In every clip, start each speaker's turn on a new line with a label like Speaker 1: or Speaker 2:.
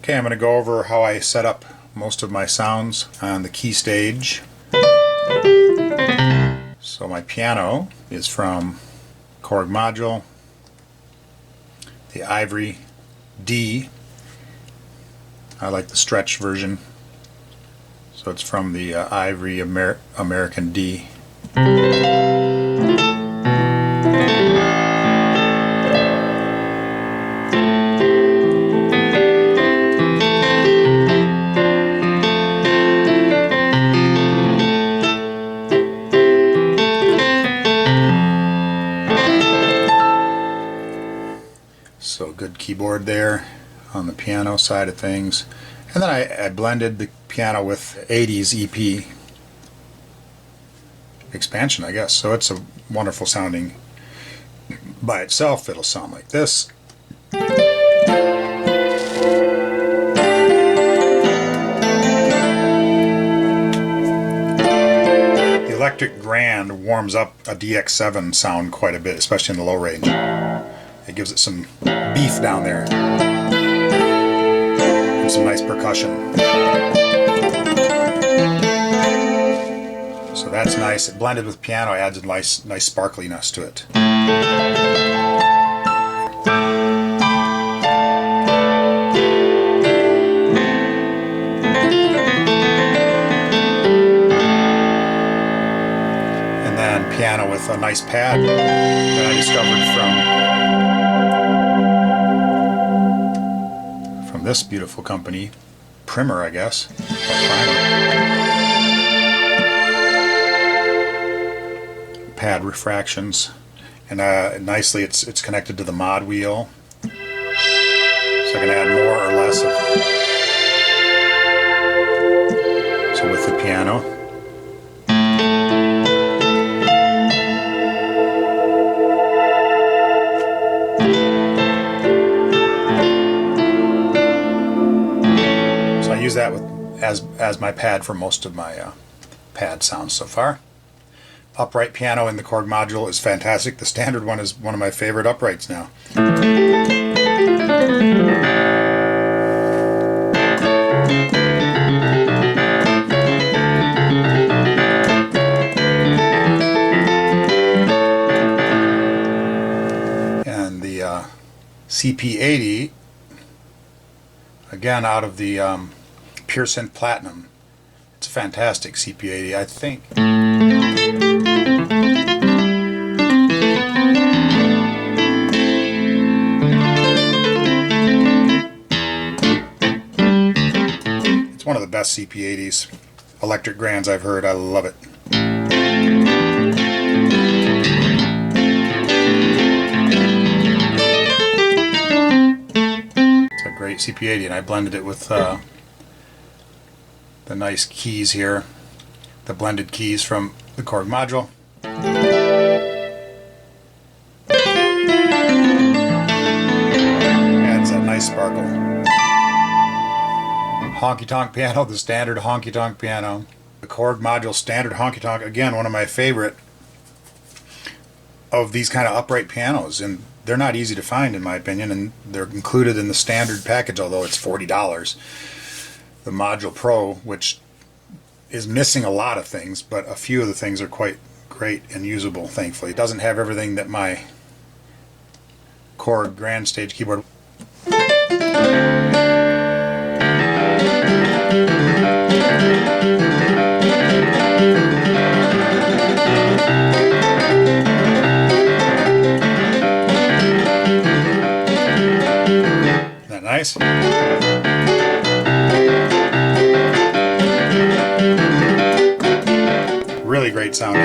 Speaker 1: Okay, I'm going to go over how I set up most of my sounds on the KeyStage. So my piano is from Korg module, the Ivory D. I like the stretch version, so it's from the Ivory American D. So good keyboard there on the piano side of things. And then I blended the piano with 80s EP expansion, I guess. So it's a wonderful sounding. By itself, it'll sound like this. The electric grand warms up a DX7 sound quite a bit, especially in the low range. It gives it some beef down there. And some nice percussion. So that's nice. It blended with piano adds a nice sparkliness to it. And then piano with a nice pad that I discovered from this beautiful company, Primer, I guess. Pad refractions, and nicely it's connected to the mod wheel, so I can add more or less of. So with the piano. So I use that as my pad for most of my pad sounds so far. Upright piano in the Korg module is fantastic. The standard one is one of my favorite uprights now. And the CP80, again out of the Pure Synth Platinum. It's a fantastic CP80, I think. One of the best CP80s, electric grands I've heard. I love it. It's a great CP80, and I blended it with the nice keys here, the blended keys from the Korg module. Adds a nice sparkle. Honky tonk piano, the standard honky tonk piano. The Korg module standard honky tonk, again, one of my favorite of these kind of upright pianos, and they're not easy to find in my opinion, and they're included in the standard package, although it's $40. The Module Pro, which is missing a lot of things, but a few of the things are quite great and usable, thankfully. It doesn't have everything that my Korg Grand Stage keyboard. Isn't that nice? Really great sounding.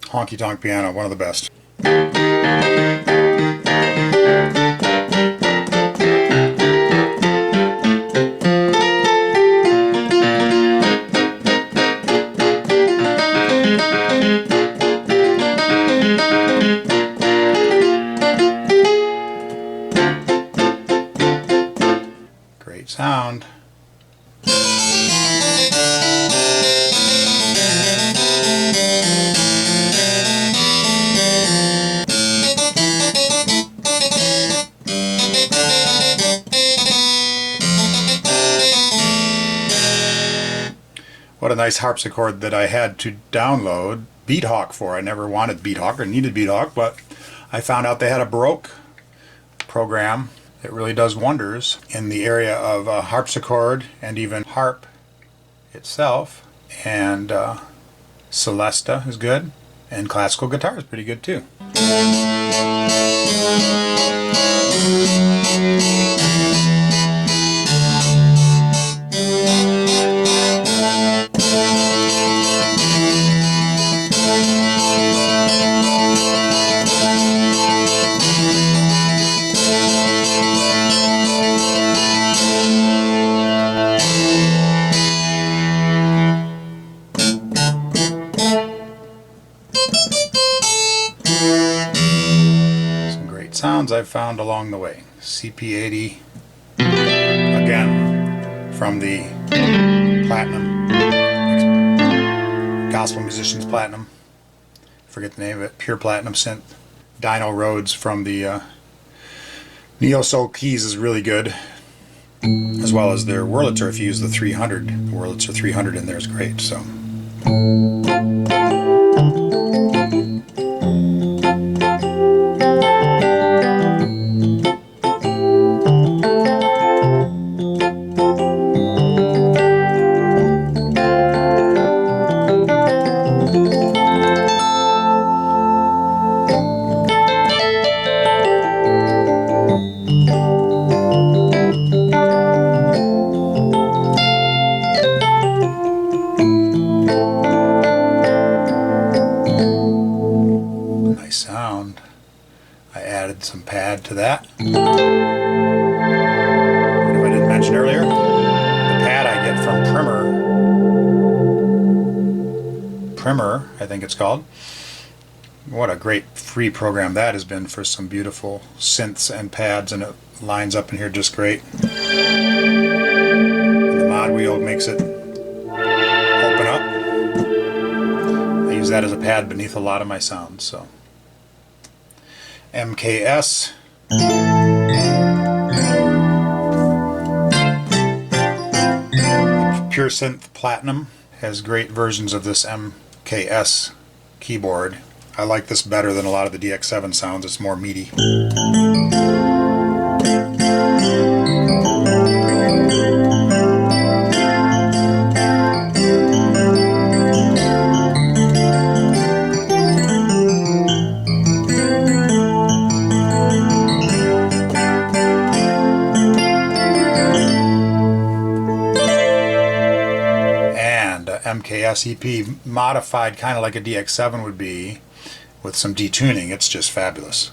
Speaker 1: Honky tonk piano, one of the best. Great sound. What a nice harpsichord that I had to download Beat Hawk for. I never wanted Beat Hawk or needed Beat Hawk, but I found out they had a Baroque program that really does wonders in the area of harpsichord and even harp itself. And Celesta is good, and classical guitar is pretty good too. Sounds I've found along the way. CP80, again, from the Platinum, Gospel Musicians Platinum, forget the name of it, Pure Platinum Synth. Dino Rhodes from the Neo Soul Keys is really good, as well as their Wurlitzer. If you use the 300, Wurlitzer 300 in there is great. So. Sound. I added some pad to that. What if I didn't mention earlier? The pad I get from Primer, I think it's called. What a great free program that has been for some beautiful synths and pads, and it lines up in here just great. And the mod wheel makes it open up. I use that as a pad beneath a lot of my sounds. So. MKS. Pure Synth Platinum has great versions of this MKS keyboard. I like this better than a lot of the DX7 sounds. It's more meaty. MKS EP modified kind of like a DX7 would be, with some detuning. It's just fabulous.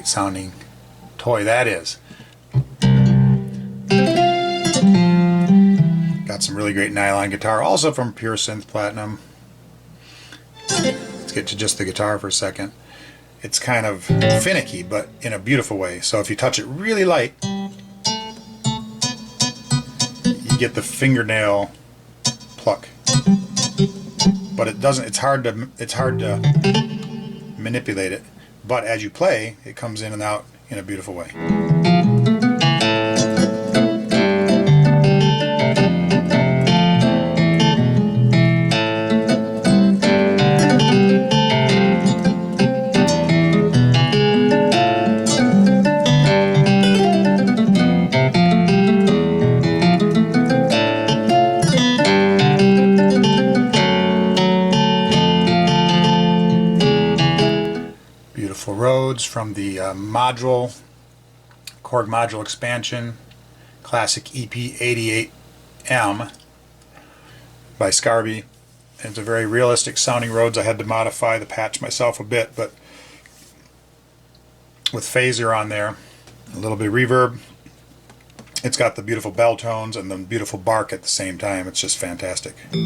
Speaker 1: Sounding toy that is. Got some really great nylon guitar, also from Pure Synth Platinum. Let's get to just the guitar for a second. It's kind of finicky, but in a beautiful way. So if you touch it really light, you get the fingernail pluck. But it doesn't. It's hard to manipulate it. But as you play, it comes in and out in a beautiful way. Rhodes from the Korg module expansion, classic EP88M by Scarby. And it's a very realistic sounding Rhodes. I had to modify the patch myself a bit, but with phaser on there, a little bit of reverb, It's got the beautiful bell tones and the beautiful bark at the same time. It's just fantastic. Or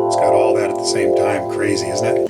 Speaker 1: it's got all that at the same time. Crazy, isn't it?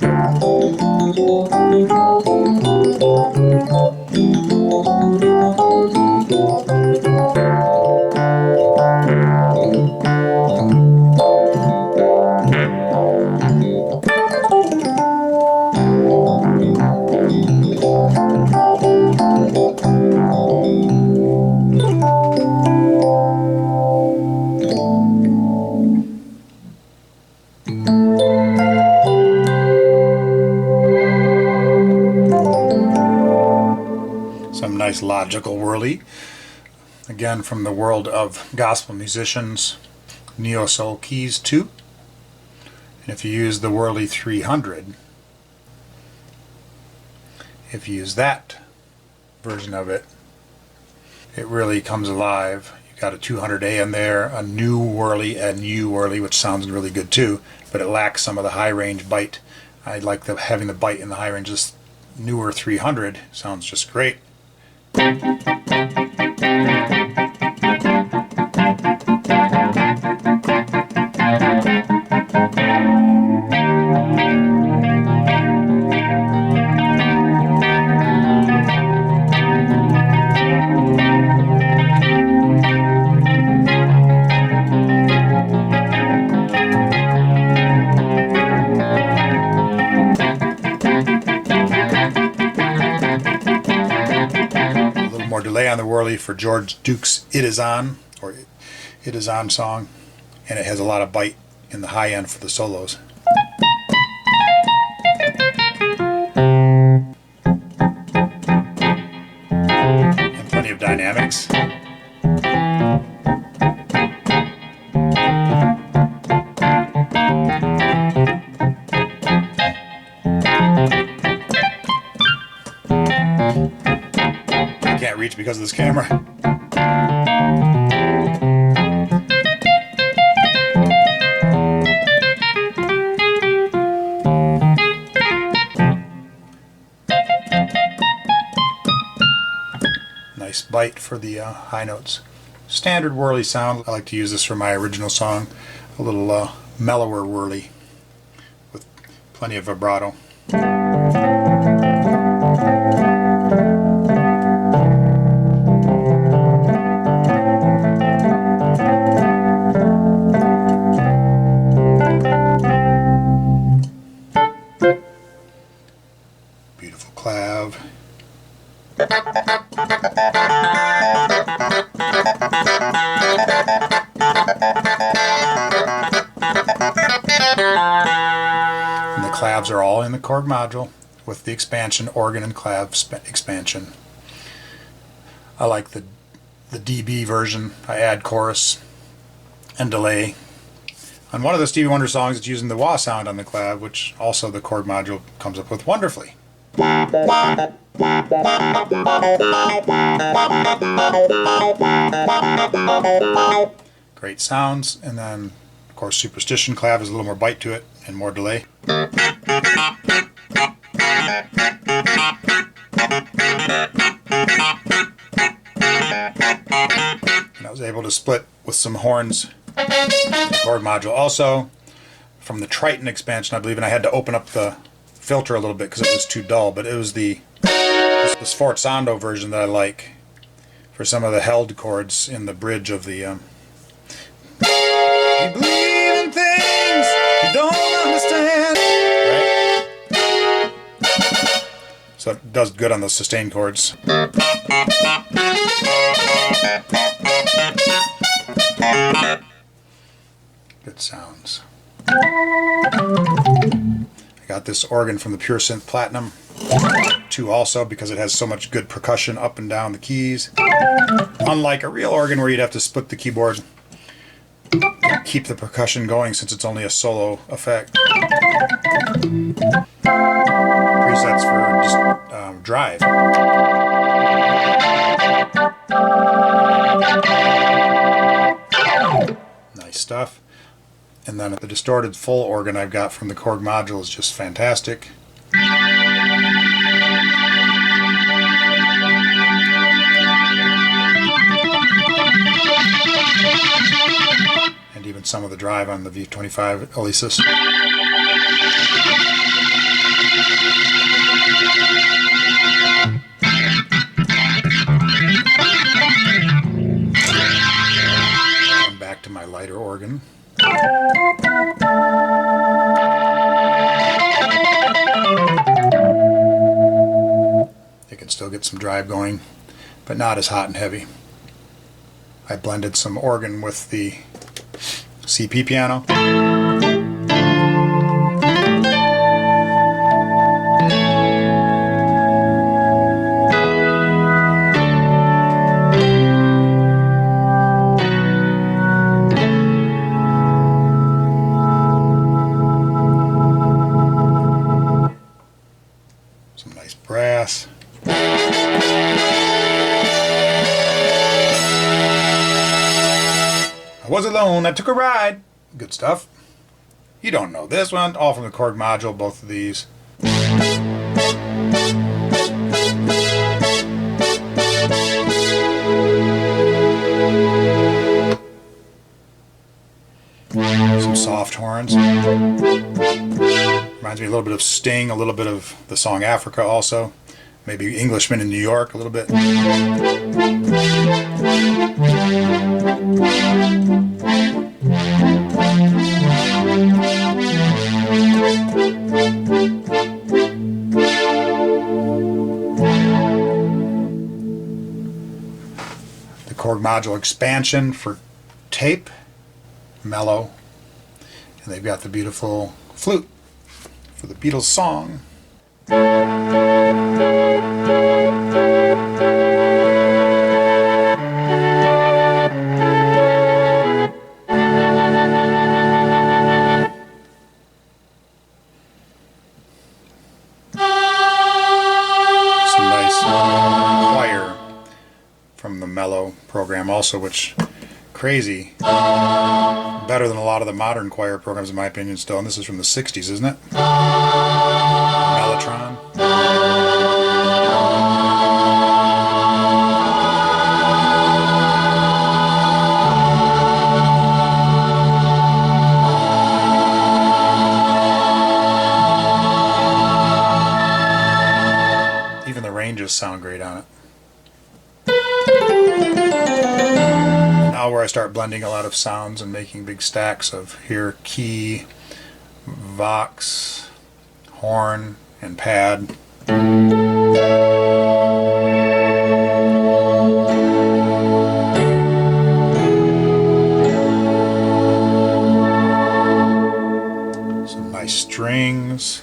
Speaker 1: Some nice logical whirly. Again, from the world of gospel musicians, Neo Soul Keys 2. And if you use the Whirly 300, if you use that version of it, it really comes alive. You've got a 200A in there, a new Whirly, and U Whirly, which sounds really good too, but it lacks some of the high range bite. I like having the bite in the high range. This newer 300 sounds just great. More delay on the Whirly for George Duke's It Is On, or It Is On song, and it has a lot of bite in the high end for the solos. And plenty of dynamics. Can't reach because of this camera. Nice bite for the high notes. Standard Whirly sound. I like to use this for my original song. A little mellower Whirly with plenty of vibrato. Beautiful clav. And the clavs are all in the chord module with the expansion, organ and clav expansion. I like the DB version. I add chorus and delay. On one of the Stevie Wonder songs, it's using the wah sound on the clav, which also the chord module comes up with wonderfully. Great sounds, and then of course Superstition clav has a little more bite to it and more delay. And I was able to split with some horns the chord module also from the Triton expansion, I believe, and I had to open up the filter a little bit because it was too dull, but it was the Sforzando version that I like for some of the held chords in the bridge of the you believe in things you don't understand, right? So it does good on those sustained chords. Good sounds. I got this organ from the Pure Synth Platinum 2 also because it has so much good percussion up and down the keys. Unlike a real organ where you'd have to split the keyboard, keep the percussion going since it's only a solo effect. Presets for just drive. Nice stuff. And then the distorted full organ I've got from the Korg module is just fantastic. And even some of the drive on the V25 Alesis. And back to my lighter organ. You can still get some drive going, but not as hot and heavy. I blended some organ with the CP piano. Some nice brass. I was alone, I took a ride. Good stuff. You don't know this one. All from the Korg module, both of these. Some soft horns. Reminds me a little bit of Sting, a little bit of the song Africa also. Maybe Englishman in New York a little bit. The Korg module expansion for tape, Mellow. And they've got the beautiful flute for the Beatles song. Choir from the Mellow program also, which crazy, better than a lot of the modern choir programs in my opinion still, and this is from the 60s, isn't it? Mellotron. Even the ranges sound great on it. Now where I start blending a lot of sounds and making big stacks of here key, vox, horn, and pad. Some nice strings.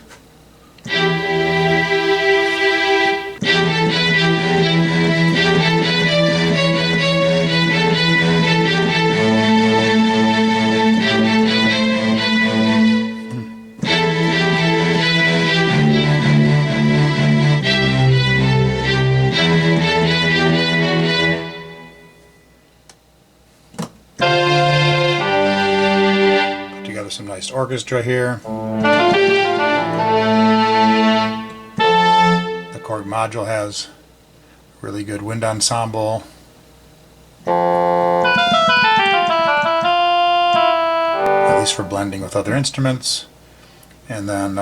Speaker 1: Some nice orchestra here. The Korg module has really good wind ensemble. At least for blending with other instruments. And then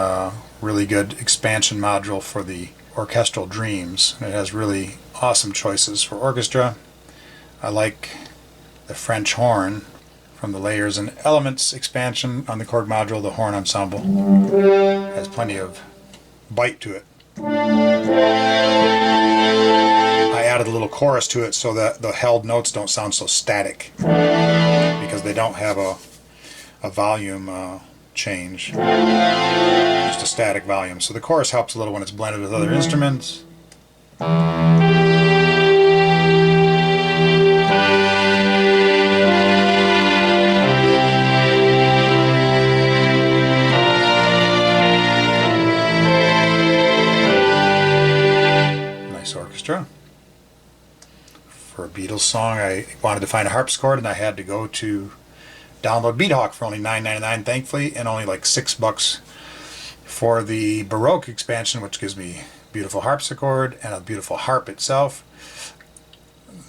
Speaker 1: really good expansion module for the Orchestral Dreams. It has really awesome choices for orchestra. I like the French horn from the Layers and Elements expansion on the Korg module. The horn ensemble has plenty of bite to it. I added a little chorus to it so that the held notes don't sound so static, because they don't have a volume change, just a static volume. So the chorus helps a little when it's blended with other instruments. Orchestra. For a Beatles song, I wanted to find a harpsichord, and I had to go to download Beathawk for only $9.99, thankfully, and only like $6 for the Baroque expansion, which gives me a beautiful harpsichord and a beautiful harp itself.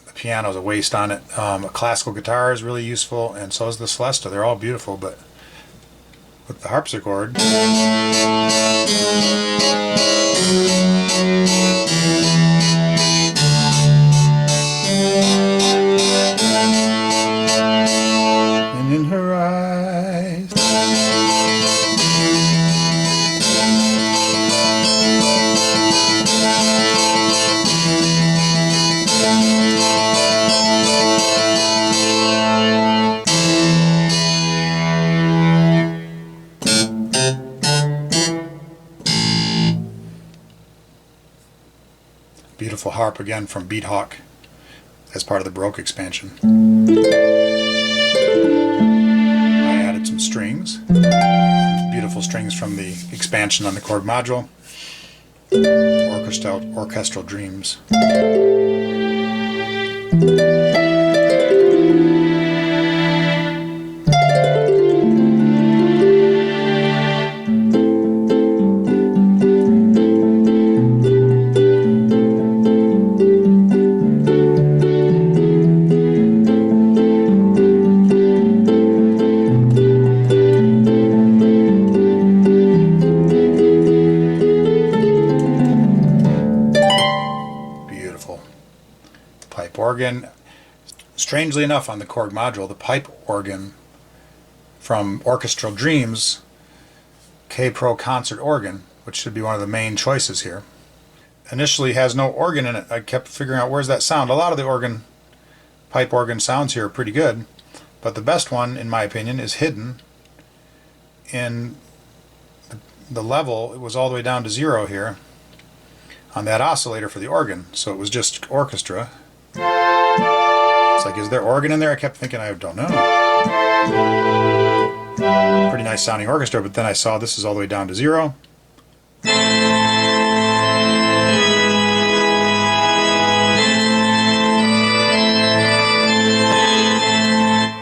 Speaker 1: The piano is a waste on it. A classical guitar is really useful, and so is the Celesta. They're all beautiful, but with the harpsichord, and in her eyes, beautiful harp again from Beathawk as part of the Baroque expansion. I added some strings, beautiful strings from the expansion on the Korg module, Orchestral Dreams. Pipe organ. Strangely enough, on the Korg module, the pipe organ from Orchestral Dreams, K-Pro Concert Organ, which should be one of the main choices here, initially has no organ in it. I kept figuring out where's that sound. A lot of the pipe organ sounds here are pretty good, but the best one, in my opinion, is hidden in the level. It was all the way down to 0 here on that oscillator for the organ, so it was just orchestra. It's like, is there organ in there? I kept thinking, I don't know. Pretty nice sounding orchestra, but then I saw this is all the way down to 0.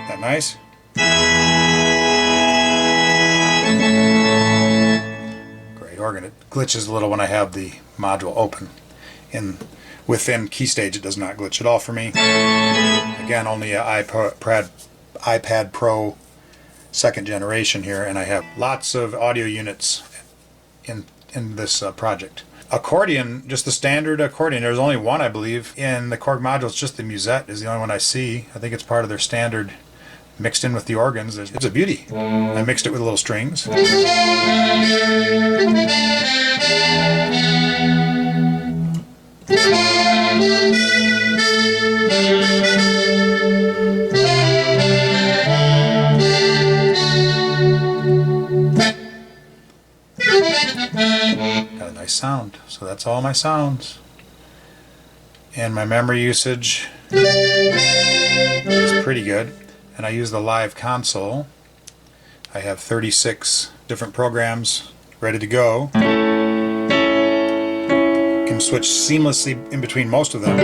Speaker 1: That nice? Great organ. It glitches a little when I have the module open. Within KeyStage, it does not glitch at all for me. Again, only an iPad Pro 2nd generation here, and I have lots of audio units in this project. Accordion, just the standard accordion. There's only one, I believe, in the Korg module. It's just the musette is the only one I see. I think it's part of their standard mixed in with the organs. It's a beauty. I mixed it with little strings. Got a nice sound. So that's all my sounds. And my memory usage is pretty good. And I use the live console. I have 36 different programs ready to go. Can switch seamlessly in between most of them.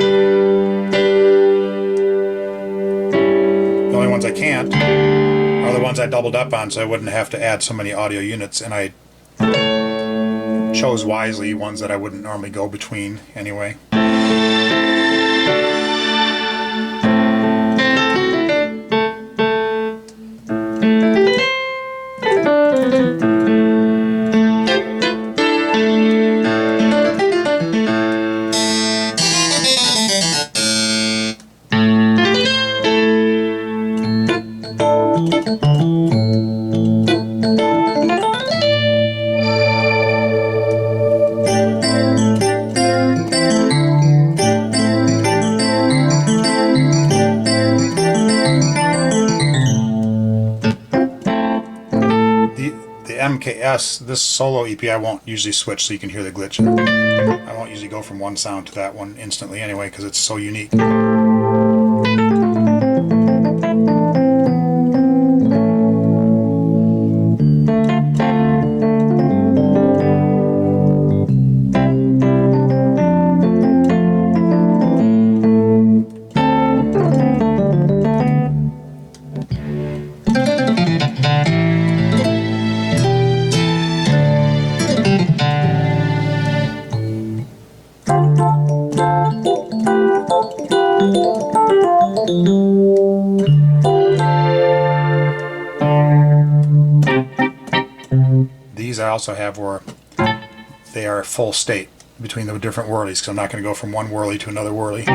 Speaker 1: The only ones I can't are the ones I doubled up on, so I wouldn't have to add so many audio units, and I chose wisely ones that I wouldn't normally go between anyway. MKS, this solo EP, I won't usually switch so you can hear the glitch. I won't usually go from one sound to that one instantly anyway because it's so unique. These I also have where they are full state between the different whirlies, because I'm not going to go from one whirly to another whirly. You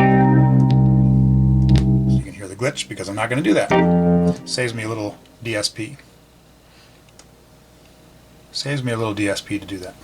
Speaker 1: can hear the glitch because I'm not going to do that. Saves me a little DSP. Saves me a little DSP to do that.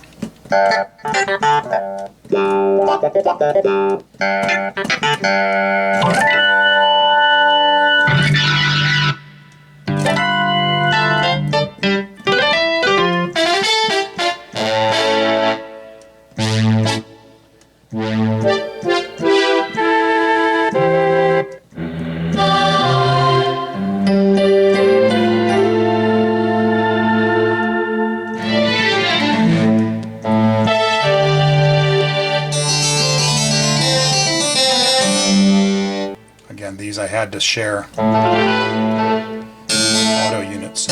Speaker 1: Again, these I had to share auto units.